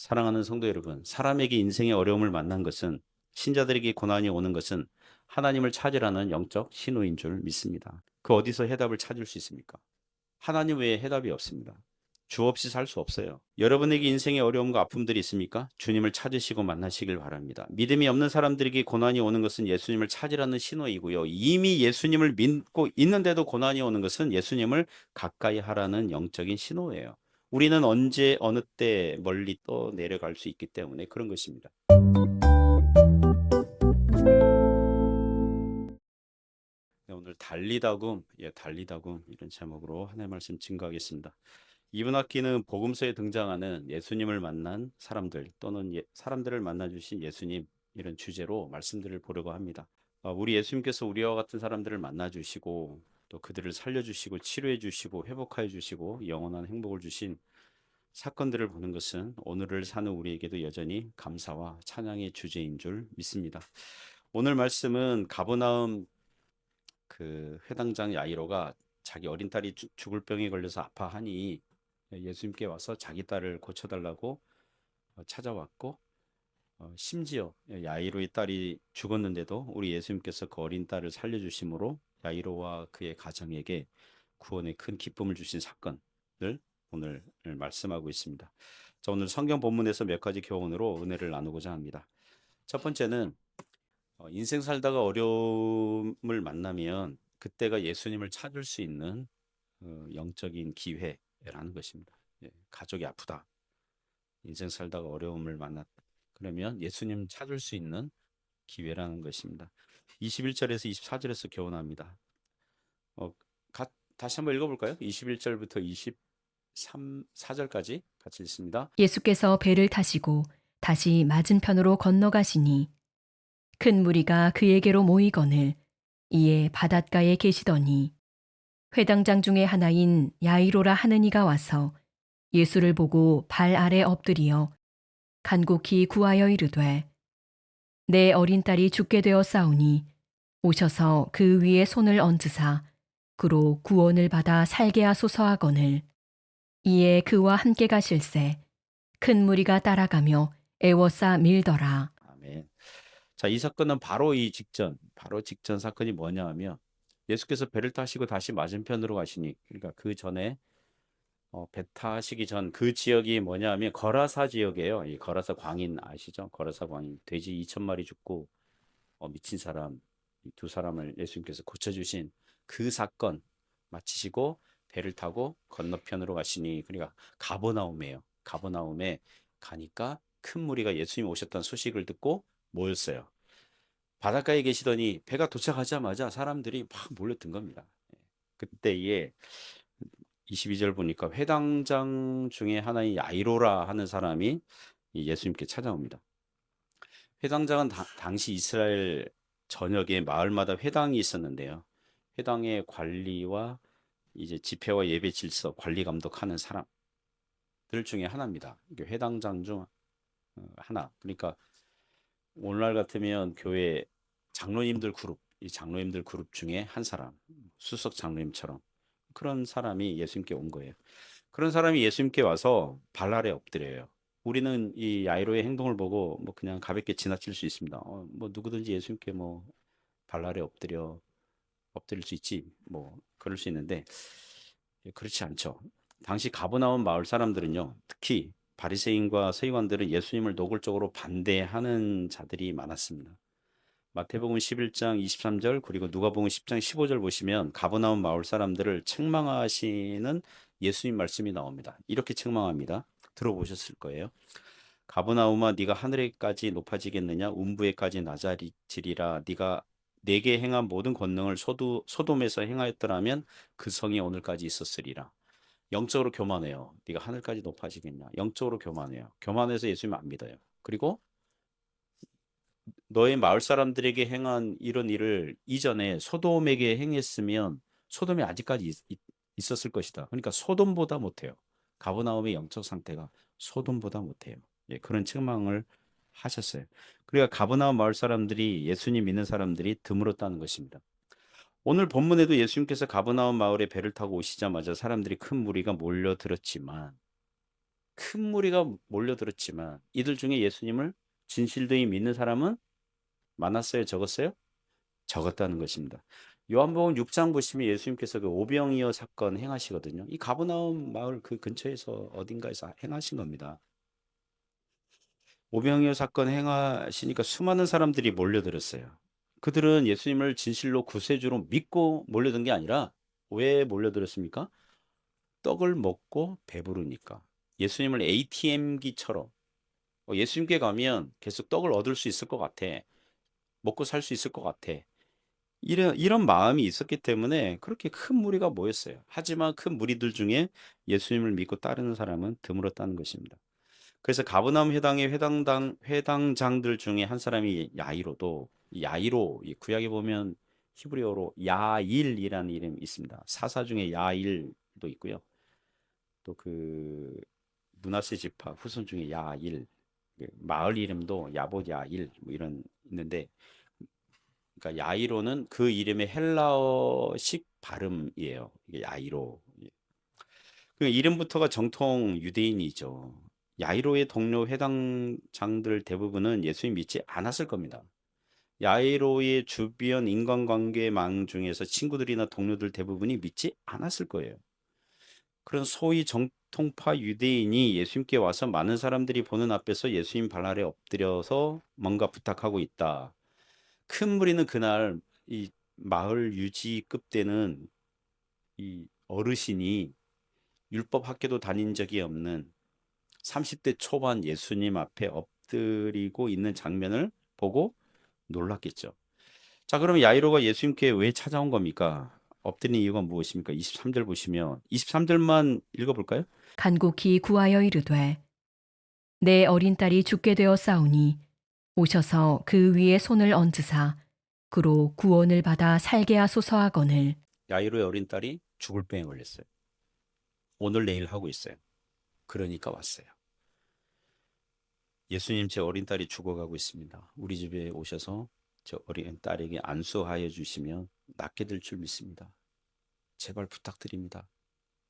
사랑하는 성도 여러분, 사람에게 인생의 어려움을 만난 것은, 신자들에게 고난이 오는 것은 하나님을 찾으라는 영적 신호인 줄 믿습니다. 그 어디서 해답을 찾을 수 있습니까? 하나님 외에 해답이 없습니다. 주 없이 살 수 없어요. 여러분에게 인생의 어려움과 아픔들이 있습니까? 주님을 찾으시고 만나시길 바랍니다. 믿음이 없는 사람들에게 고난이 오는 것은 예수님을 찾으라는 신호이고요. 이미 예수님을 믿고 있는데도 고난이 오는 것은 예수님을 가까이 하라는 영적인 신호예요. 우리는 언제 어느 때 멀리 또 내려갈 수 있기 때문에 그런 것입니다. 네, 오늘 달리다굼, 달리다굼 이런 제목으로 하나님의 말씀 증거하겠습니다. 이번 학기는 복음서에 등장하는 예수님을 만난 사람들 또는 사람들을 만나주신 예수님 이런 주제로 말씀들을 보려고 합니다. 우리 예수님께서 우리와 같은 사람들을 만나주시고 또 그들을 살려주시고 치료해주시고 회복해주시고 영원한 행복을 주신 사건들을 보는 것은 오늘을 사는 우리에게도 여전히 감사와 찬양의 주제인 줄 믿습니다. 오늘 말씀은 가버나움 그 회당장 야이로가 자기 어린 딸이 죽을 병에 걸려서 아파하니 예수님께 와서 자기 딸을 고쳐달라고 찾아왔고, 심지어 야이로의 딸이 죽었는데도 우리 예수님께서 그 어린 딸을 살려주심으로 야이로와 그의 가정에게 구원의 큰 기쁨을 주신 사건을 오늘 말씀하고 있습니다. 자, 오늘 성경 본문에서 몇 가지 교훈으로 은혜를 나누고자 합니다. 첫 번째는 인생 살다가 어려움을 만나면 그때가 예수님을 찾을 수 있는 영적인 기회라는 것입니다. 가족이 아프다. 인생 살다가 어려움을 만났다. 그러면 예수님 찾을 수 있는 기회라는 것입니다. 21절에서 24절에서 교훈합니다. 다시 한번 읽어볼까요? 21절부터 4절까지 같이 읽습니다. 예수께서 배를 타시고 다시 맞은편으로 건너가시니 큰 무리가 그에게로 모이거늘 이에 바닷가에 계시더니 회당장 중에 하나인 야이로라 하는 이가 와서 예수를 보고 발 아래 엎드리어 간곡히 구하여 이르되 내 어린 딸이 죽게 되었사오니 오셔서 그 위에 손을 얹으사 그로 구원을 받아 살게 하소서 하거늘 이에 그와 함께 가실새 큰 무리가 따라가며 애워싸 밀더라. 아멘. 자, 이 사건은 바로 직전 사건이 뭐냐 하면 예수께서 배를 타시고 다시 맞은편으로 가시니, 그러니까 그 전에 배 타시기 전 그 지역이 뭐냐 하면 거라사 지역이에요. 이 거라사 광인 아시죠? 거라사 광인. 돼지 2,000마리 죽고 미친 사람 두 사람을 예수님께서 고쳐주신 그 사건 마치시고 배를 타고 건너편으로 가시니, 그러니까 가버나움이에요. 가버나움에 가니까 큰 무리가 예수님 오셨다는 소식을 듣고 모였어요. 바닷가에 계시더니 배가 도착하자마자 사람들이 막 몰려든 겁니다. 그때에 22절 보니까 회당장 중에 하나인 야이로라 하는 사람이 예수님께 찾아옵니다. 회당장은 당시 이스라엘 전역에 마을마다 회당이 있었는데요. 회당의 관리와 이제 집회와 예배 질서 관리 감독하는 사람들 중에 하나입니다. 회당장 중 하나. 그러니까 오늘날 같으면 교회 장로님들 그룹, 이 장로님들 그룹 중에 한 사람, 수석 장로님처럼 그런 사람이 예수님께 온 거예요. 그런 사람이 예수님께 와서 발 아래 엎드려요. 우리는 이 야이로의 행동을 보고 뭐 그냥 가볍게 지나칠 수 있습니다. 뭐 누구든지 예수님께 뭐 발 아래 엎드릴 수 있지, 뭐 그럴 수 있는데 그렇지 않죠. 당시 가버나움 마을 사람들은요, 특히 바리새인과 서기관들은 예수님을 노골적으로 반대하는 자들이 많았습니다. 마태복음 11장 23절 그리고 누가복음 10장 15절 보시면 가버나움 마을 사람들을 책망하시는 예수님 말씀이 나옵니다. 이렇게 책망합니다. 들어보셨을 거예요. 가버나움아, 네가 하늘에까지 높아지겠느냐? 운부에까지 낮아지리라. 네가 내게 행한 모든 권능을 소돔에서 행하였더라면 그 성이 오늘까지 있었으리라. 영적으로 교만해요. 네가 하늘까지 높아지겠냐? 영적으로 교만해요. 교만해서 예수님 안 믿어요. 그리고 너의 마을 사람들에게 행한 이런 일을 이전에 소돔에게 행했으면 소돔이 아직까지 있었을 것이다. 그러니까 소돔보다 못해요. 가버나움의 영적 상태가 소돔보다 못해요. 그런 책망을 하셨어요. 그러니까 가버나움 마을 사람들이 예수님 믿는 사람들이 드물었다는 것입니다. 오늘 본문에도 예수님께서 가버나움 마을에 배를 타고 오시자마자 사람들이 큰 무리가 몰려들었지만 큰 무리가 몰려들었지만 이들 중에 예수님을 진실되이 믿는 사람은 많았어요? 적었어요? 적었다는 것입니다. 요한복음 6장 보시면 예수님께서 그 오병이어 사건 행하시거든요. 이 가버나움 마을 그 근처에서 어딘가에서 행하신 겁니다. 오병이어 사건 행하시니까 수많은 사람들이 몰려들었어요. 그들은 예수님을 진실로 구세주로 믿고 몰려든 게 아니라 왜 몰려들었습니까? 떡을 먹고 배부르니까. 예수님을 ATM기처럼 예수님께 가면 계속 떡을 얻을 수 있을 것 같아. 먹고 살 수 있을 것 같아. 이런 마음이 있었기 때문에 그렇게 큰 무리가 모였어요. 하지만 큰 무리들 중에 예수님을 믿고 따르는 사람은 드물었다는 것입니다. 그래서 가버나움 회당의 회당장들 중에 한 사람이 야이로도, 이 야이로, 이 구약에 보면 히브리어로 야일이라는 이름이 있습니다. 사사 중에 야일도 있고요. 또 그 므낫세 지파 후손 중에 야일, 마을 이름도 야봇 야일 뭐 이런 있는데, 그러니까 야이로는 그 이름의 헬라어식 발음이에요. 이게 야이로. 그 이름부터가 정통 유대인이죠. 야이로의 동료 회당장들 대부분은 예수님 믿지 않았을 겁니다. 야이로의 주변 인간관계망 중에서 친구들이나 동료들 대부분이 믿지 않았을 거예요. 그런 소위 정통파 유대인이 예수님께 와서 많은 사람들이 보는 앞에서 예수님 발 아래 엎드려서 뭔가 부탁하고 있다. 큰 무리는 그날 이 마을 유지급 되는 이 어르신이 율법 학교도 다닌 적이 없는 30대 초반 예수님 앞에 엎드리고 있는 장면을 보고 놀랐겠죠. 자, 그러면 야이로가 예수님께 왜 찾아온 겁니까? 엎드린 이유가 무엇입니까? 23절 보시면 23절만 읽어볼까요? 간곡히 구하여 이르되 내 어린 딸이 죽게 되어 싸우니 오셔서 그 위에 손을 얹으사 그로 구원을 받아 살게 하소서 하거늘 야이로의 어린 딸이 죽을 병에 걸렸어요. 오늘 내일 하고 있어요. 그러니까 왔어요. 예수님, 제 어린 딸이 죽어가고 있습니다. 우리 집에 오셔서 저 어린 딸에게 안수하여 주시면 낫게 될 줄 믿습니다. 제발 부탁드립니다.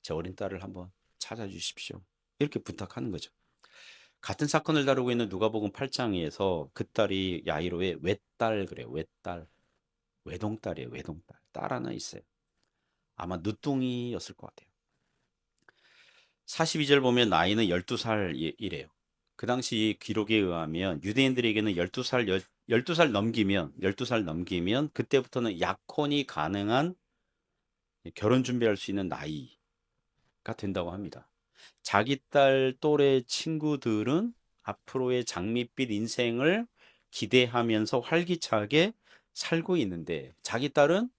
제 어린 딸을 한번 찾아주십시오. 이렇게 부탁하는 거죠. 같은 사건을 다루고 있는 누가복음 8장에서 그 딸이 야이로의 외딸 그래요. 외딸. 외동딸이에요. 외동딸. 딸 하나 있어요. 아마 늦둥이였을 것 같아요. 42절 보면 나이는 12살이래요. 그 당시 기록에 의하면 유대인들에게는 12살 넘기면 그때부터는 약혼이 가능한 결혼 준비할 수 있는 나이가 된다고 합니다. 자기 딸 또래 친구들은 앞으로의 장밋빛 인생을 기대하면서 활기차게 살고 있는데 자기 딸은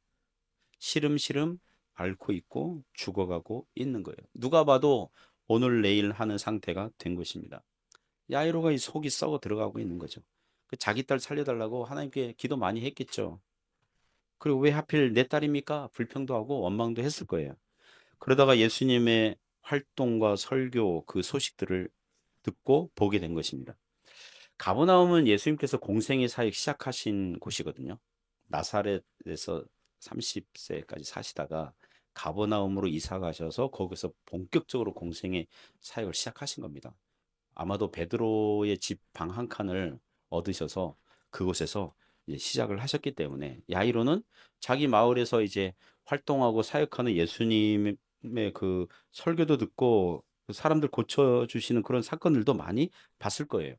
시름시름 앓고 있고 죽어가고 있는 거예요. 누가 봐도 오늘 내일 하는 상태가 된 것입니다. 야이로가 이 속이 썩어 들어가고 있는 거죠. 그 자기 딸 살려달라고 하나님께 기도 많이 했겠죠. 그리고 왜 하필 내 딸입니까? 불평도 하고 원망도 했을 거예요. 그러다가 예수님의 활동과 설교 그 소식들을 듣고 보게 된 것입니다. 가버나움은 예수님께서 공생의 사역 시작하신 곳이거든요. 나사렛에서 30세까지 사시다가 가버나움으로 이사 가셔서 거기서 본격적으로 공생의 사역을 시작하신 겁니다. 아마도 베드로의 집 방 한 칸을 얻으셔서 그곳에서 이제 시작을 하셨기 때문에 야이로는 자기 마을에서 이제 활동하고 사역하는 예수님의 그 설교도 듣고 그 사람들 고쳐주시는 그런 사건들도 많이 봤을 거예요.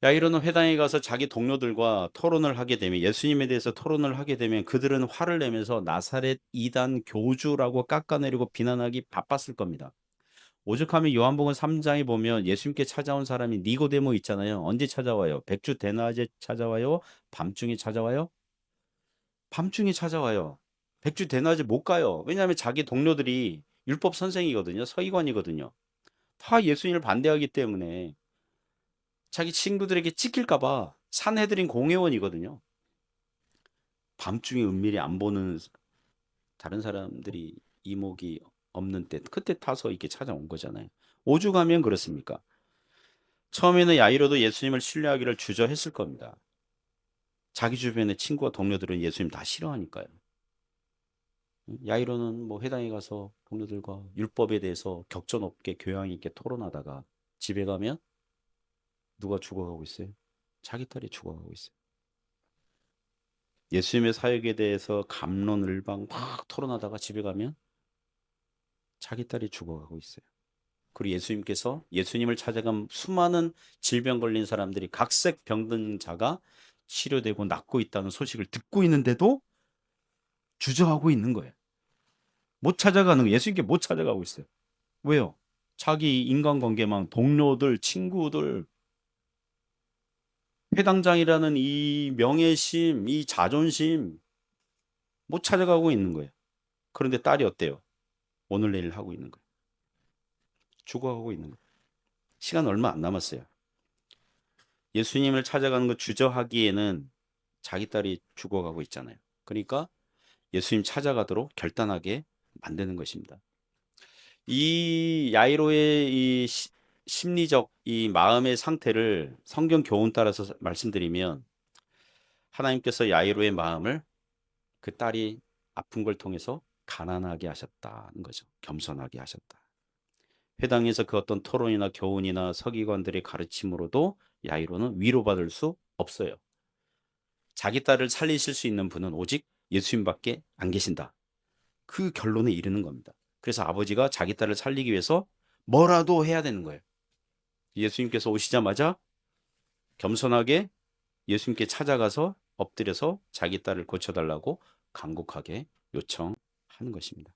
야이로는 회당에 가서 자기 동료들과 토론을 하게 되면 예수님에 대해서 토론을 하게 되면 그들은 화를 내면서 나사렛 이단 교주라고 깎아내리고 비난하기 바빴을 겁니다. 오죽하면 요한복음 3장에 보면 예수님께 찾아온 사람이 니고데모 있잖아요. 언제 찾아와요? 백주 대낮에 찾아와요? 밤중에 찾아와요? 밤중에 찾아와요. 백주 대낮에 못 가요. 왜냐하면 자기 동료들이 율법 선생이거든요. 서기관이거든요. 다 예수님을 반대하기 때문에 자기 친구들에게 찍힐까 봐 산헤드린 공회원이거든요. 밤중에 은밀히 안 보는 다른 사람들이 이목이 없는 때 그때 타서 이렇게 찾아온 거잖아요. 오죽하면 그렇습니까? 처음에는 야이로도 예수님을 신뢰하기를 주저했을 겁니다. 자기 주변의 친구와 동료들은 예수님 다 싫어하니까요. 야이로는 뭐 회당에 가서 동료들과 율법에 대해서 격전 없게 교양 있게 토론하다가 집에 가면 누가 죽어가고 있어요? 자기 딸이 죽어가고 있어요. 예수님의 사역에 대해서 갑론을방 막 토론하다가 집에 가면 자기 딸이 죽어가고 있어요. 그리고 예수님께서 예수님을 찾아간 수많은 질병 걸린 사람들이 각색 병든자가 치료되고 낫고 있다는 소식을 듣고 있는데도 주저하고 있는 거예요. 못 찾아가는 거예요. 예수님께 못 찾아가고 있어요. 왜요? 자기 인간관계망, 동료들, 친구들, 회당장이라는 이 명예심, 이 자존심 못 찾아가고 있는 거예요. 그런데 딸이 어때요? 오늘 내일 하고 있는 거예요. 죽어가고 있는 거예요. 시간 얼마 안 남았어요. 예수님을 찾아가는 거 주저하기에는 자기 딸이 죽어가고 있잖아요. 그러니까 예수님 찾아가도록 결단하게 만드는 것입니다. 이 야이로의 이 심리적 이 마음의 상태를 성경 교훈 따라서 말씀드리면 하나님께서 야이로의 마음을 그 딸이 아픈 걸 통해서 가난하게 하셨다는 거죠. 겸손하게 하셨다. 회당에서 그 어떤 토론이나 교훈이나 서기관들의 가르침으로도 야이로는 위로받을 수 없어요. 자기 딸을 살리실 수 있는 분은 오직 예수님밖에 안 계신다. 그 결론에 이르는 겁니다. 그래서 아버지가 자기 딸을 살리기 위해서 뭐라도 해야 되는 거예요. 예수님께서 오시자마자 겸손하게 예수님께 찾아가서 엎드려서 자기 딸을 고쳐달라고 간곡하게 요청하는 것입니다.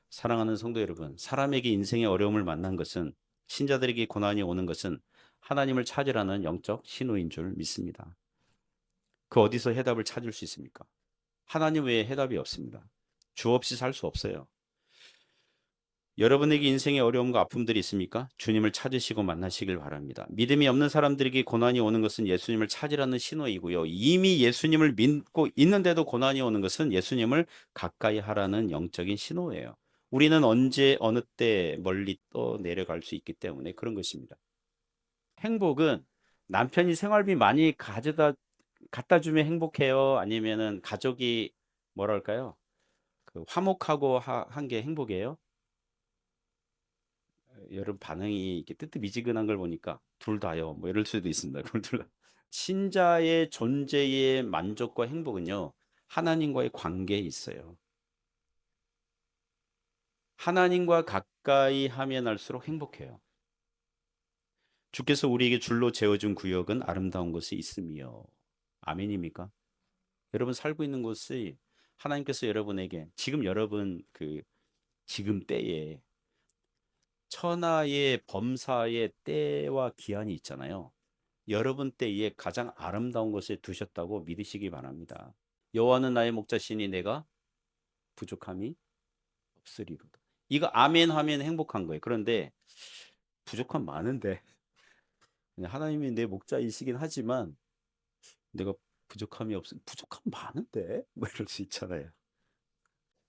사랑하는 성도 여러분, 사람에게 인생의 어려움을 만난 것은, 신자들에게 고난이 오는 것은 하나님을 찾으라는 영적 신호인 줄 믿습니다. 그 어디서 해답을 찾을 수 있습니까? 하나님 외에 해답이 없습니다. 주 없이 살 수 없어요. 여러분에게 인생의 어려움과 아픔들이 있습니까? 주님을 찾으시고 만나시길 바랍니다. 믿음이 없는 사람들에게 고난이 오는 것은 예수님을 찾으라는 신호이고요. 이미 예수님을 믿고 있는데도 고난이 오는 것은 예수님을 가까이 하라는 영적인 신호예요. 우리는 언제 어느 때 멀리 또 내려갈 수 있기 때문에 그런 것입니다. 행복은 남편이 생활비 많이 갖다 주면 행복해요? 아니면은 가족이 뭐랄까요? 그 화목하고 한 게 행복이에요? 여러분 반응이 이렇게 뜨뜻미지근한 걸 보니까 둘 다요. 뭐 이럴 수도 있습니다. 그걸 둘 다. 신자의 존재의 만족과 행복은요. 하나님과의 관계에 있어요. 하나님과 가까이 하면 할수록 행복해요. 주께서 우리에게 줄로 재어준 구역은 아름다운 곳에 있으며. 아멘입니까? 여러분 살고 있는 곳이 하나님께서 여러분에게 지금 여러분 지금 때에 천하의 범사의 때와 기한이 있잖아요. 여러분 때에 가장 아름다운 곳에 두셨다고 믿으시기 바랍니다. 여호와는 나의 목자시니 내가 부족함이 없으리로다. 이거 아멘 하면 행복한 거예요. 그런데 부족함 많은데 하나님이 내 목자이시긴 하지만 내가 부족함 많은데 뭐 이럴 수 있잖아요.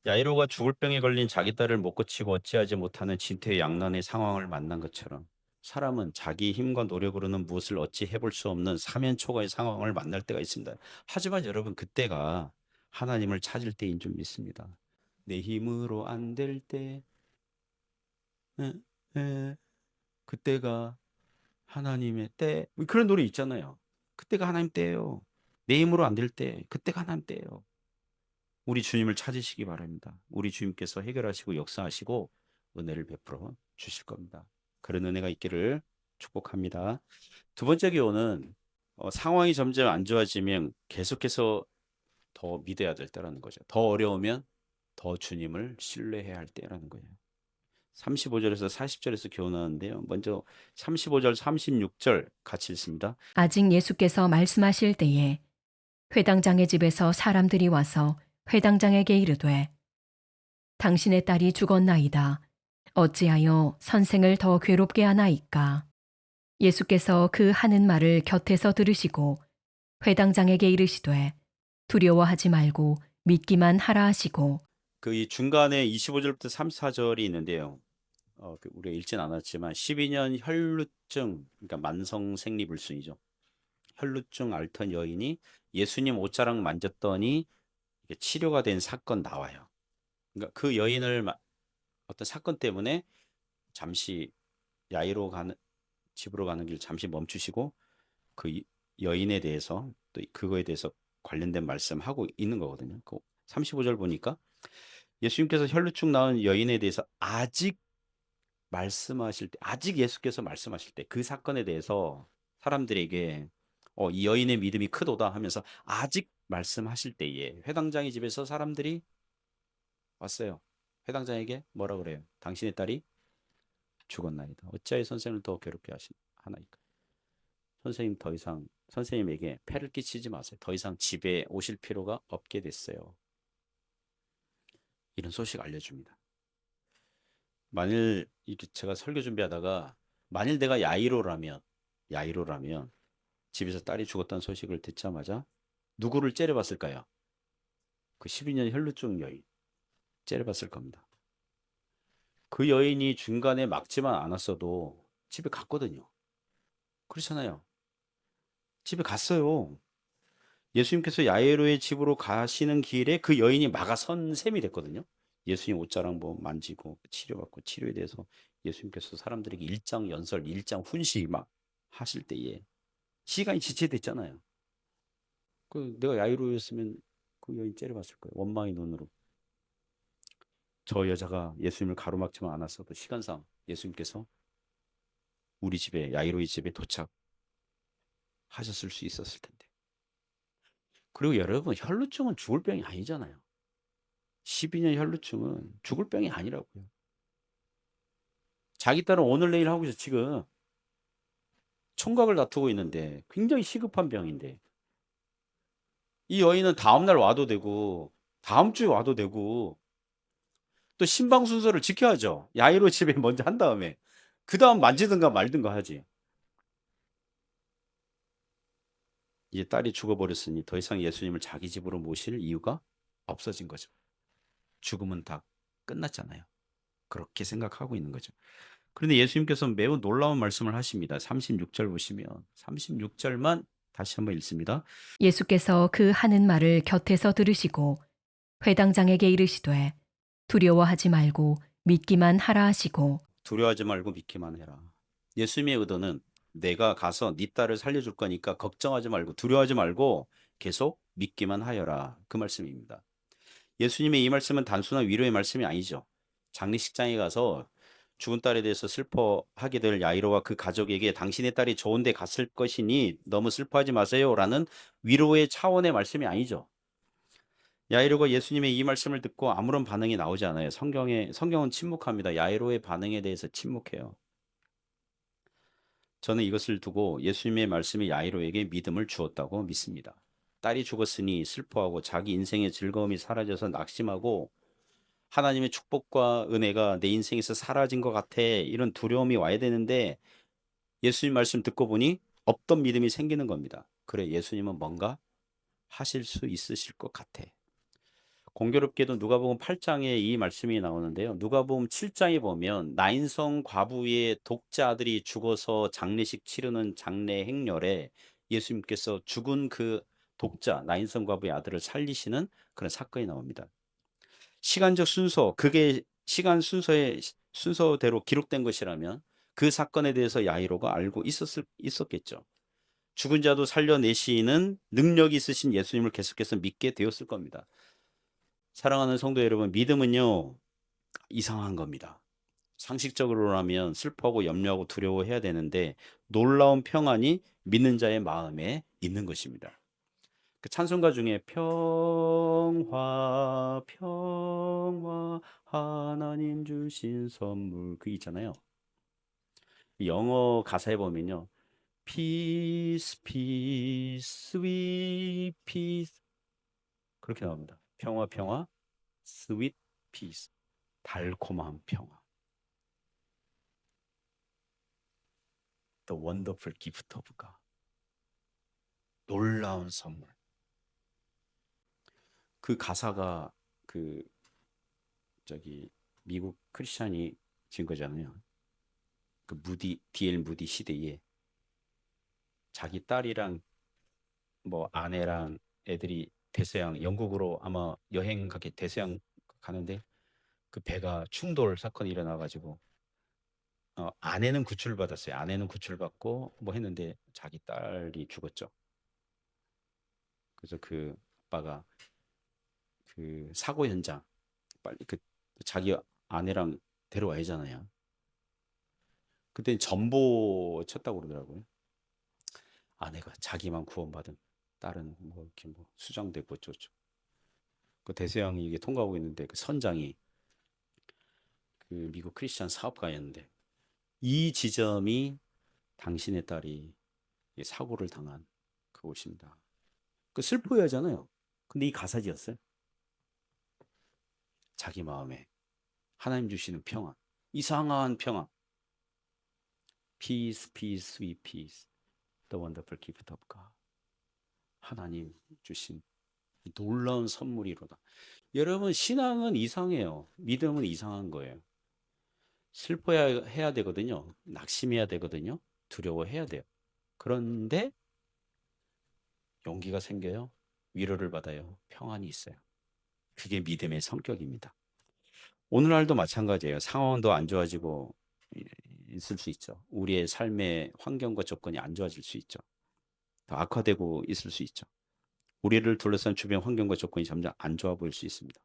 야이로가 죽을 병에 걸린 자기 딸을 못 고치고 어찌하지 못하는 진퇴양난의 상황을 만난 것처럼 사람은 자기 힘과 노력으로는 무엇을 어찌 해볼 수 없는 사면초가의 상황을 만날 때가 있습니다. 하지만 여러분 그때가 하나님을 찾을 때인 줄 믿습니다. 내 힘으로 안 될 때, 에, 에, 그때가 하나님의 때. 그런 노래 있잖아요. 그때가 하나님 때예요. 내 힘으로 안 될 때, 그때가 하나님 때예요. 우리 주님을 찾으시기 바랍니다. 우리 주님께서 해결하시고 역사하시고 은혜를 베풀어 주실 겁니다. 그런 은혜가 있기를 축복합니다. 두 번째 교훈은 상황이 점점 안 좋아지면 계속해서 더 믿어야 될 때라는 거죠. 더 어려우면 더 주님을 신뢰해야 할 때라는 거예요. 35절에서 40절에서 교훈하는데요. 먼저 35절, 36절 같이 읽습니다. 아직 예수께서 말씀하실 때에 회당장의 집에서 사람들이 와서 회당장에게 이르되 당신의 딸이 죽었나이다. 어찌하여 선생을 더 괴롭게 하나이까? 예수께서 그 하는 말을 곁에서 들으시고 회당장에게 이르시되 두려워하지 말고 믿기만 하라 하시고 이 중간에 25절부터 34절이 있는데요. 우리가 읽진 않았지만 12년 혈루증, 그러니까 만성 생리불순이죠. 혈루증 앓던 여인이 예수님 옷자락 만졌더니 이게 치료가 된 사건 나와요. 그러니까 그 여인을 어떤 사건 때문에 잠시 야이로 가는 집으로 가는 길 잠시 멈추시고 그 여인에 대해서 또 그거에 대해서 관련된 말씀하고 있는 거거든요. 그 35절 보니까 예수님께서 혈루증 나은 여인에 대해서 아직 말씀하실 때, 아직 예수께서 말씀하실 때 그 사건에 대해서 사람들에게 이 여인의 믿음이 크도다 하면서 아직 말씀하실 때에 회당장의 집에서 사람들이 왔어요. 회당장에게 뭐라 그래요? 당신의 딸이 죽었나이다. 어찌하여 선생을 더 괴롭게 하나이까? 선생님 더 이상 선생님에게 폐를 끼치지 마세요. 더 이상 집에 오실 필요가 없게 됐어요. 이런 소식 알려줍니다. 만일 이렇게 제가 설교 준비하다가 만일 내가 야이로라면 집에서 딸이 죽었다는 소식을 듣자마자 누구를 째려봤을까요? 그 12년 혈루증 여인 째려봤을 겁니다. 그 여인이 중간에 막지만 않았어도 집에 갔거든요. 그렇잖아요. 집에 갔어요. 예수님께서 야이로의 집으로 가시는 길에 그 여인이 막아선 셈이 됐거든요. 예수님 옷자락 뭐 만지고 치료받고 치료에 대해서 예수님께서 사람들에게 일장연설, 일장훈시 막 하실 때에 시간이 지체됐잖아요. 그 내가 야이로였으면 그 여인 째려봤을 거예요. 원망의 눈으로. 저 여자가 예수님을 가로막지만 않았어도 시간상 예수님께서 우리 집에 야이로의 집에 도착하셨을 수 있었을 텐데. 그리고 여러분 혈루증은 죽을 병이 아니잖아요. 12년 혈루증은 죽을 병이 아니라고요. 자기 딸은 오늘 내일 하고 있어 지금 총각을 다투고 있는데 굉장히 시급한 병인데 이 여인은 다음 날 와도 되고 다음 주에 와도 되고 또 신방 순서를 지켜야죠. 야이로 집에 먼저 한 다음에 그 다음 만지든가 말든가 하지. 이제 딸이 죽어버렸으니 더 이상 예수님을 자기 집으로 모실 이유가 없어진 거죠. 죽음은 다 끝났잖아요. 그렇게 생각하고 있는 거죠. 그런데 예수님께서 매우 놀라운 말씀을 하십니다. 36절 보시면 36절만 다시 한번 읽습니다. 예수께서 그 하는 말을 곁에서 들으시고 회당장에게 이르시되 두려워하지 말고 믿기만 하라 하시고 두려워하지 말고 믿기만 해라. 예수님의 의도는 내가 가서 네 딸을 살려줄 거니까 걱정하지 말고 두려워하지 말고 계속 믿기만 하여라. 그 말씀입니다. 예수님의 이 말씀은 단순한 위로의 말씀이 아니죠. 장례식장에 가서 죽은 딸에 대해서 슬퍼하게 될 야이로와 그 가족에게 당신의 딸이 좋은 데 갔을 것이니 너무 슬퍼하지 마세요라는 위로의 차원의 말씀이 아니죠. 야이로가 예수님의 이 말씀을 듣고 아무런 반응이 나오지 않아요. 성경은 침묵합니다. 야이로의 반응에 대해서 침묵해요. 저는 이것을 두고 예수님의 말씀이 야이로에게 믿음을 주었다고 믿습니다. 딸이 죽었으니 슬퍼하고 자기 인생의 즐거움이 사라져서 낙심하고 하나님의 축복과 은혜가 내 인생에서 사라진 것 같아. 이런 두려움이 와야 되는데 예수님 말씀 듣고 보니 없던 믿음이 생기는 겁니다. 그래, 예수님은 뭔가 하실 수 있으실 것 같아. 공교롭게도 누가복음 8장에 이 말씀이 나오는데요. 누가복음 7장에 보면 나인성 과부의 독자 아들이 죽어서 장례식 치르는 장례 행렬에 예수님께서 죽은 그 독자 나인성 과부의 아들을 살리시는 그런 사건이 나옵니다. 시간적 순서, 그게 시간 순서의 순서대로 기록된 것이라면 그 사건에 대해서 야이로가 알고 있었겠죠. 죽은 자도 살려내시는 능력이 있으신 예수님을 계속해서 믿게 되었을 겁니다. 사랑하는 성도 여러분, 믿음은요, 이상한 겁니다. 상식적으로라면 슬퍼하고 염려하고 두려워해야 되는데 놀라운 평안이 믿는 자의 마음에 있는 것입니다. 그 찬송가 중에 평화 평화 하나님 주신 선물 그 있잖아요. 영어 가사에 보면요. peace peace sweet peace 그렇게 나옵니다. 평화 평화 sweet peace 달콤한 평화 the wonderful gift of God 놀라운 선물 그 가사가 그 저기 미국 크리스찬이 지은 거잖아요. 그 D.L. 무디 시대에 자기 딸이랑 뭐 아내랑 애들이 대서양 영국으로 아마 여행 가게 대서양 가는데 그 배가 충돌 사건이 일어나 가지고 아내는 구출받았어요. 아내는 구출받고 뭐 했는데 자기 딸이 죽었죠. 그래서 그 아빠가 그 사고 현장 빨리 그 자기 아내랑 데려와야 잖아요. 그때 전보 쳤다고 그러더라고요. 아내가 자기만 구원받은 딸은 뭐 이렇게 뭐 수장되고 어쩌고. 그 대서양이 이게 통과하고 있는데 그 선장이 그 미국 크리스찬 사업가였는데 이 지점이 당신의 딸이 사고를 당한 그곳입니다. 그 슬퍼해하잖아요. 근데 이 가사지였어요. 자기 마음에 하나님 주시는 평안, 이상한 평안. Peace, peace, sweet peace, the wonderful gift of God. 하나님 주신 놀라운 선물이로다. 여러분 신앙은 이상해요. 믿음은 이상한 거예요. 슬퍼해야 되거든요. 낙심해야 되거든요. 두려워해야 돼요. 그런데 용기가 생겨요. 위로를 받아요. 평안이 있어요. 그게 믿음의 성격입니다. 오늘날도 마찬가지예요. 상황은 더 안 좋아지고 있을 수 있죠. 우리의 삶의 환경과 조건이 안 좋아질 수 있죠. 더 악화되고 있을 수 있죠. 우리를 둘러싼 주변 환경과 조건이 점점 안 좋아 보일 수 있습니다.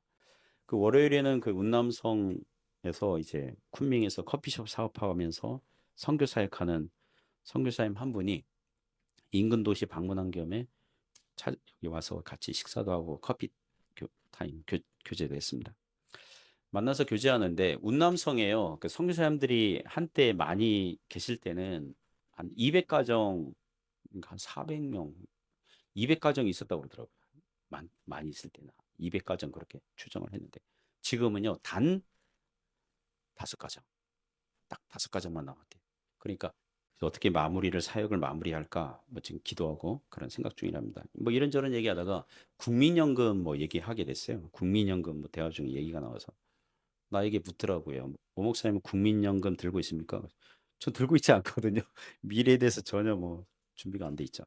그 월요일에는 그 운남성에서 이제 쿤밍에서 커피숍 사업하면서 선교 사역하는 선교사님 한 분이 인근 도시 방문한 겸에 여기 와서 같이 식사도 하고 커피 타임 교제도 했습니다. 만나서 교제하는데 운남성에요. 그 선교사님들이 한때 많이 계실 때는 한 200가정, 한 400명, 200가정이 있었다고 그러더라고요. 많이 있을 때는 200가정 그렇게 추정을 했는데 지금은요 단 5가정, 딱 5가정만 남았대요. 그러니까 어떻게 마무리를 사역을 마무리할까 뭐 지금 기도하고 그런 생각 중이랍니다. 뭐 이런저런 얘기하다가 국민연금 뭐 얘기하게 됐어요. 국민연금 뭐 대화 중에 얘기가 나와서 나에게 묻더라고요. 오 목사님은 국민연금 들고 있습니까? 저 들고 있지 않거든요. 미래에 대해서 전혀 뭐 준비가 안 돼 있죠.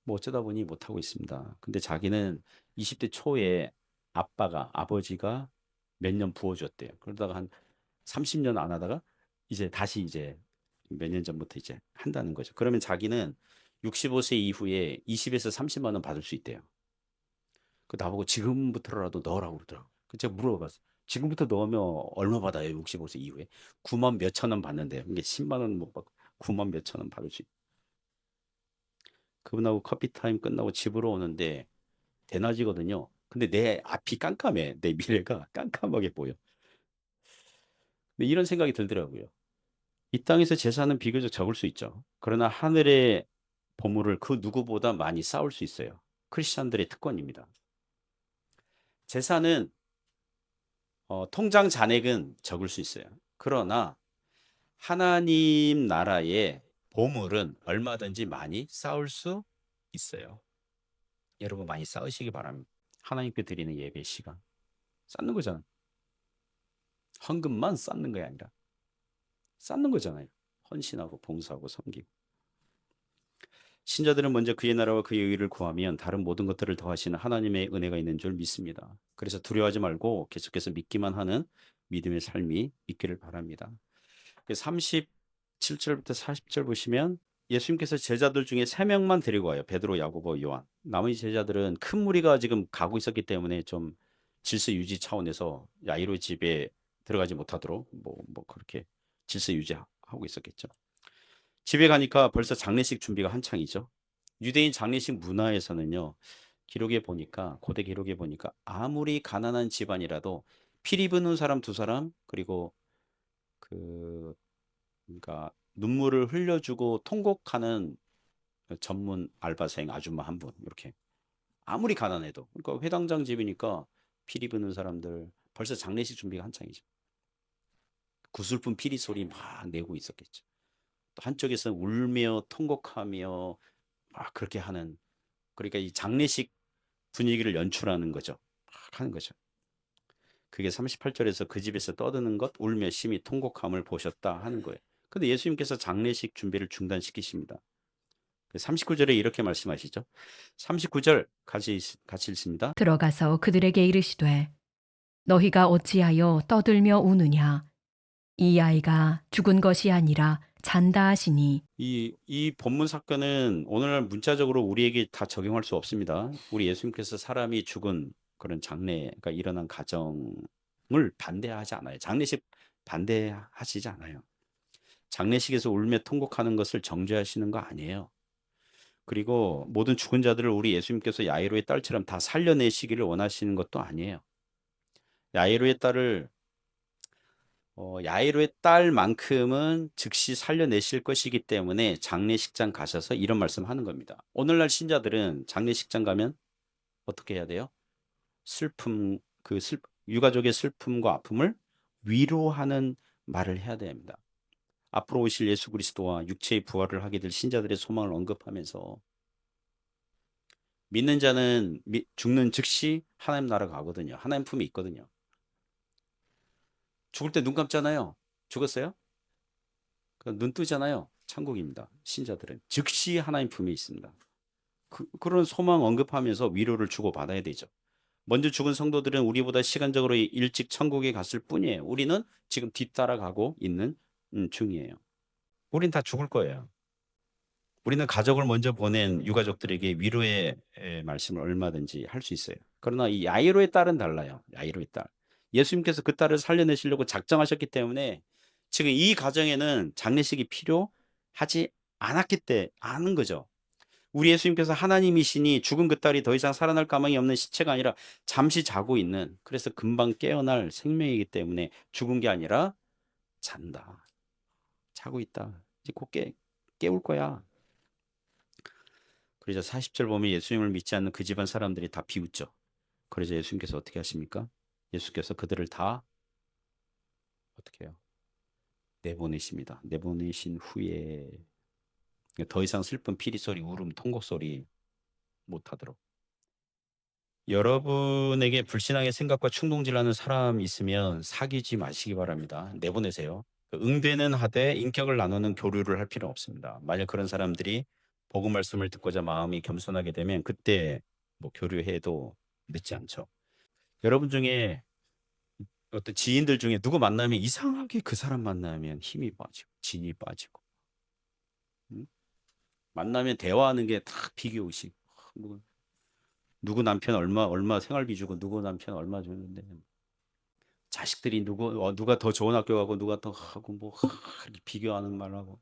뭐 어쩌다 보니 못 하고 있습니다. 근데 자기는 20대 초에 아버지가 몇 년 부어줬대요. 그러다가 한 30년 안 하다가 이제 다시 이제 몇 년 전부터 이제 한다는 거죠. 그러면 자기는 65세 이후에 20에서 30만 원 받을 수 있대요. 그 나보고 지금부터라도 넣으라고 그러더라고. 그 제가 물어봤어요. 지금부터 넣으면 얼마 받아요? 65세 이후에 9만 몇천 원 받는데요. 이게 10만 원 못 받고 9만 몇천 원 받을 수 있. 그분하고 커피 타임 끝나고 집으로 오는데 대낮이거든요. 근데 내 앞이 깜깜해. 내 미래가 깜깜하게 보여. 근데 이런 생각이 들더라고요. 이 땅에서 재산은 비교적 적을 수 있죠. 그러나 하늘의 보물을 그 누구보다 많이 쌓을 수 있어요. 크리스천들의 특권입니다. 재산은 통장 잔액은 적을 수 있어요. 그러나 하나님 나라의 보물은 얼마든지 많이 쌓을 수 있어요. 여러분 많이 쌓으시기 바랍니다. 하나님께 드리는 예배 시간 쌓는 거잖아요. 헌금만 쌓는 게 아니라 쌓는 거잖아요. 헌신하고 봉사하고 섬기고. 신자들은 먼저 그의 나라와 그의 의를 구하면 다른 모든 것들을 더하시는 하나님의 은혜가 있는 줄 믿습니다. 그래서 두려워하지 말고 계속해서 믿기만 하는 믿음의 삶이 있기를 바랍니다. 37절부터 40절 보시면 예수님께서 제자들 중에 3명만 데리고 와요. 베드로, 야고보, 요한. 나머지 제자들은 큰 무리가 지금 가고 있었기 때문에 좀 질서 유지 차원에서 야이로 집에 들어가지 못하도록 뭐 그렇게 질서 유지하고 있었겠죠. 집에 가니까 벌써 장례식 준비가 한창이죠. 유대인 장례식 문화에서는요. 기록에 보니까 고대 기록에 보니까 아무리 가난한 집안이라도 피리 부는 사람 2사람 그리고 그 그러니까 눈물을 흘려주고 통곡하는 전문 알바생 아줌마 한 분 이렇게 아무리 가난해도 그러니까 회당장 집이니까 피리 부는 사람들 벌써 장례식 준비가 한창이죠. 구슬픈 피리 소리 막 내고 있었겠죠. 또 한쪽에서는 울며 통곡하며 막 그렇게 하는 그러니까 이 장례식 분위기를 연출하는 거죠. 막 하는 거죠. 그게 38절에서 그 집에서 떠드는 것 울며 심히 통곡함을 보셨다 하는 거예요. 근데 예수님께서 장례식 준비를 중단시키십니다. 39절에 이렇게 말씀하시죠. 39절 같이 읽습니다. 들어가서 그들에게 이르시되 너희가 어찌하여 떠들며 우느냐? 이 아이가 죽은 것이 아니라 잔다 하시니 이 본문 사건은 오늘날 문자적으로 우리에게 다 적용할 수 없습니다. 우리 예수님께서 사람이 죽은 그런 장례가 일어난 가정을 반대하지 않아요. 장례식 반대하시지 않아요. 장례식에서 울며 통곡하는 것을 정죄하시는 거 아니에요. 그리고 모든 죽은 자들을 우리 예수님께서 야이로의 딸처럼 다 살려내시기를 원하시는 것도 아니에요. 야이로의 딸을 야이로의 딸만큼은 즉시 살려내실 것이기 때문에 장례식장 가셔서 이런 말씀하는 겁니다. 오늘날 신자들은 장례식장 가면 어떻게 해야 돼요? 슬픔, 유가족의 슬픔과 아픔을 위로하는 말을 해야 됩니다. 앞으로 오실 예수 그리스도와 육체의 부활을 하게 될 신자들의 소망을 언급하면서 믿는 자는 죽는 즉시 하나님 나라 가거든요. 하나님 품이 있거든요. 죽을 때 눈 감잖아요. 죽었어요? 눈 뜨잖아요. 천국입니다. 신자들은 즉시 하나님 품에 있습니다. 그런 소망 언급하면서 위로를 주고받아야 되죠. 먼저 죽은 성도들은 우리보다 시간적으로 일찍 천국에 갔을 뿐이에요. 우리는 지금 뒤따라가고 있는 중이에요. 우린 다 죽을 거예요. 우리는 가족을 먼저 보낸 유가족들에게 위로의 말씀을 얼마든지 할 수 있어요. 그러나 이 야이로의 딸은 달라요. 야이로의 딸. 예수님께서 그 딸을 살려내시려고 작정하셨기 때문에 지금 이 가정에는 장례식이 필요하지 않은 거죠. 우리 예수님께서 하나님이시니 죽은 그 딸이 더 이상 살아날 가망이 없는 시체가 아니라 잠시 자고 있는, 그래서 금방 깨어날 생명이기 때문에 죽은 게 아니라 잔다. 자고 있다. 이제 곧 깨울 거야. 그래서 40절 보면 예수님을 믿지 않는 그 집안 사람들이 다 비웃죠. 그래서 예수님께서 어떻게 하십니까? 예수께서 그들을 다 어떻게 해요? 내보내십니다. 내보내신 후에 더 이상 슬픈 피리 소리, 울음, 통곡 소리 못하도록. 여러분에게 불신앙의 생각과 충동질하는 사람 있으면 사귀지 마시기 바랍니다. 내보내세요. 응대는 하되 인격을 나누는 교류를 할 필요는 없습니다. 만약 그런 사람들이 복음 말씀을 듣고자 마음이 겸손하게 되면 그때 뭐 교류해도 늦지 않죠. 여러분 중에 어떤 지인들 중에 누구 만나면 이상하게 그 사람 만나면 힘이 빠지고 진이 빠지고, 응? 만나면 대화하는 게 다 비교의식. 누구 남편 얼마 생활비 주고 누구 남편 얼마 주는데, 자식들이 누가 더 좋은 학교 가고 누가 더 하고 뭐 이렇게 비교하는 말하고,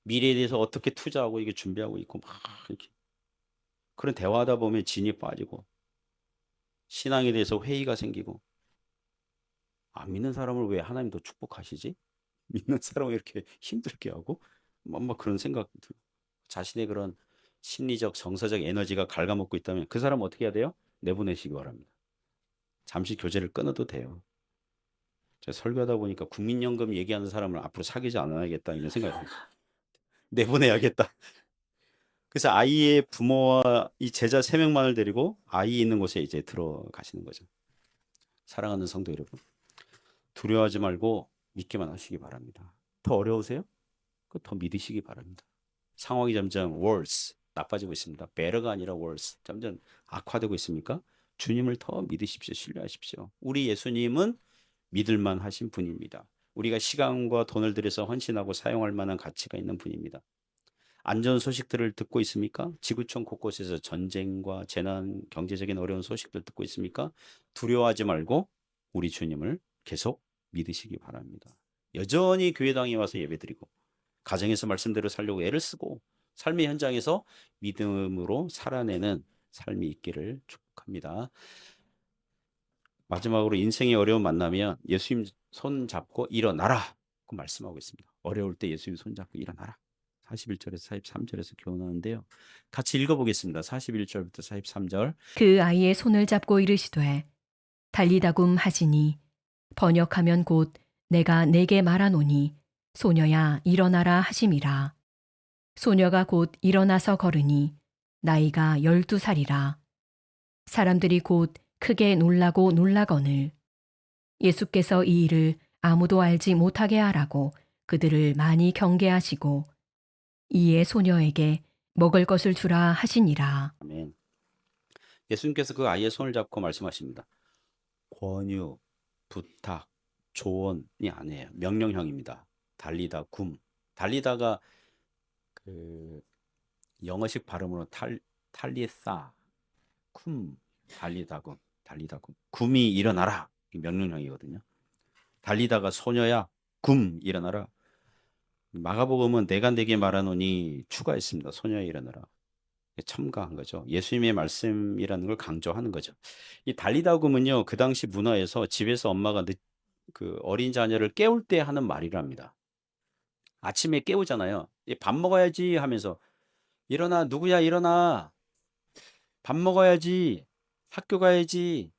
미래에 대해서 어떻게 투자하고 이게 준비하고 있고 막 이렇게 그런 대화하다 보면 진이 빠지고 신앙에 대해서 회의가 생기고, 안 믿는 사람을 왜 하나님 더 축복하시지? 믿는 사람을 이렇게 힘들게 하고 막 그런 생각 들고, 자신의 그런 심리적 정서적 에너지가 갉아먹고 있다면 그 사람 어떻게 해야 돼요? 내보내시기 바랍니다. 잠시 교제를 끊어도 돼요. 제가 설교하다 보니까 국민연금 얘기하는 사람을 앞으로 사귀지 않아야겠다 이런 생각이 들어요. 내보내야겠다. 그래서 아이의 부모와 이 제자 3명만을 데리고 아이 있는 곳에 이제 들어가시는 거죠. 사랑하는 성도 여러분, 두려워하지 말고 믿기만 하시기 바랍니다. 더 어려우세요? 더 믿으시기 바랍니다. 상황이 점점 worse, 나빠지고 있습니다. better가 아니라 worse, 점점 악화되고 있습니까? 주님을 더 믿으십시오. 신뢰하십시오. 우리 예수님은 믿을만 하신 분입니다. 우리가 시간과 돈을 들여서 헌신하고 사용할 만한 가치가 있는 분입니다. 안전 소식들을 듣고 있습니까? 지구촌 곳곳에서 전쟁과 재난, 경제적인 어려운 소식들 듣고 있습니까? 두려워하지 말고 우리 주님을 계속 믿으시기 바랍니다. 여전히 교회당에 와서 예배드리고 가정에서 말씀대로 살려고 애를 쓰고 삶의 현장에서 믿음으로 살아내는 삶이 있기를 축복합니다. 마지막으로 인생의 어려움 만나면 예수님 손 잡고 일어나라 고 말씀하고 있습니다. 어려울 때 예수님 손 잡고 일어나라. 41절에서 43절에서 교훈하는데요. 같이 읽어보겠습니다. 41절부터 43절. 그 아이의 손을 잡고 이르시되 달리다굼 하시니 번역하면 곧 내가 내게 말하노니 소녀야 일어나라 하심이라. 소녀가 곧 일어나서 걸으니 나이가 12살이라. 사람들이 곧 크게 놀라고 놀라거늘 예수께서 이 일을 아무도 알지 못하게 하라고 그들을 많이 경계하시고 이에 소녀에게 먹을 것을 주라 하시니라. 아멘. 예수님께서 그 아이의 손을 잡고 말씀하십니다. 권유, 부탁, 조언이 아니에요. 명령형입니다. 달리다 굼. 달리다가 그 영어식 발음으로 탈리사 쿰 달리다굼 달리다굼 굼이 일어나라 이 명령형이거든요. 달리다가 소녀야 굼 일어나라. 마가복음은 내가 내게 말하노니 추가했습니다. 소녀야 일어나라. 첨가한 거죠. 예수님의 말씀이라는 걸 강조하는 거죠. 이 달리다굼은요 그 당시 문화에서 집에서 엄마가 그 어린 자녀를 깨울 때 하는 말이랍니다. 아침에 깨우잖아요. 밥 먹어야지 하면서 일어나 누구야 일어나 밥 먹어야지 학교 가야지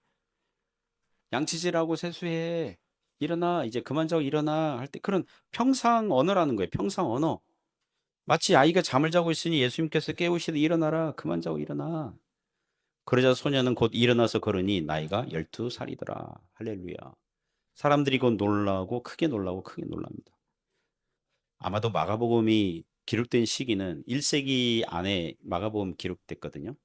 양치질하고 세수해 일어나 이제 그만 자고 일어나 할 때 그런 평상 언어라는 거예요. 평상 언어. 마치 아이가 잠을 자고 있으니 예수님께서 깨우시듯 일어나라 그만 자고 일어나. 그러자 소녀는 곧 일어나서 걸으니 나이가 12살이더라. 할렐루야. 사람들이 곧 놀라고 크게 놀라고 크게 놀랍니다. 아마도 마가복음이 기록된 시기는 1세기 안에 마가복음 기록됐거든요.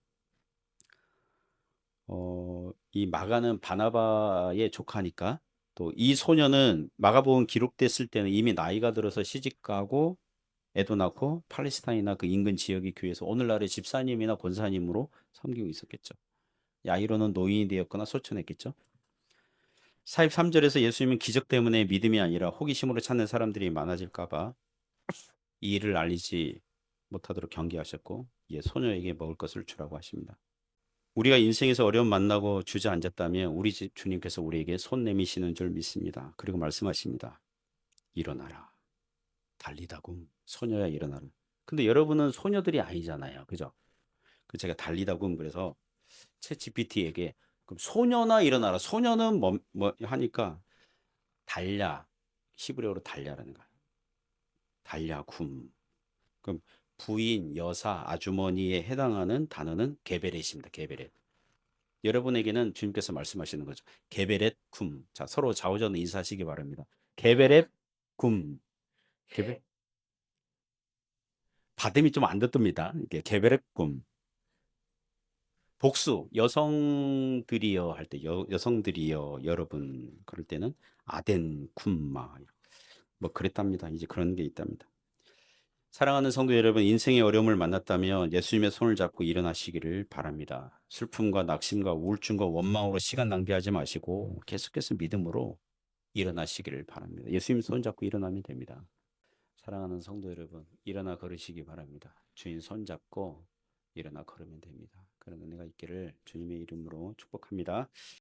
이 마가는 바나바의 조카니까 또 이 소녀는 마가복음 기록됐을 때는 이미 나이가 들어서 시집가고 애도 낳고 팔레스타인이나 그 인근 지역의 교회에서 오늘날의 집사님이나 권사님으로 섬기고 있었겠죠. 야이로는 노인이 되었거나 소천했겠죠. 43절에서 예수님은 기적 때문에 믿음이 아니라 호기심으로 찾는 사람들이 많아질까봐 이 일을 알리지 못하도록 경계하셨고 이에 소녀에게 먹을 것을 주라고 하십니다. 우리가 인생에서 어려움 만나고 주저앉았다면 우리 주님께서 우리에게 손 내미시는 줄 믿습니다. 그리고 말씀하십니다. 일어나라. 달리다굼. 소녀야 일어나라. 근데 여러분은 소녀들이 아니잖아요. 그죠? 그 제가 달리다굼 그래서 챗 GPT에게 그럼 소녀나 일어나라. 소녀는 뭐 하니까 달랴. 히브리어로 달랴라는 거예요. 달랴굼. 그럼 부인, 여사, 아주머니에 해당하는 단어는 게베렛입니다. 게베렛. 여러분에게는 주님께서 말씀하시는 거죠. 게베렛 쿰. 자, 서로 좌우전 인사하시기 바랍니다. 게베렛 쿰. 게베 발음이 좀 안 듣습니다. 이게 게베렛 쿰. 복수 여성들이여 할 때 여성들이여 여러분 그럴 때는 아덴 쿰마 뭐 그랬답니다. 이제 그런 게 있답니다. 사랑하는 성도 여러분, 인생의 어려움을 만났다면 예수님의 손을 잡고 일어나시기를 바랍니다. 슬픔과 낙심과 우울증과 원망으로 시간 낭비하지 마시고 계속해서 믿음으로 일어나시기를 바랍니다. 예수님 손 잡고 일어나면 됩니다. 사랑하는 성도 여러분, 일어나 걸으시기 바랍니다. 주인 손 잡고 일어나 걸으면 됩니다. 그런 은혜가 있기를 주님의 이름으로 축복합니다.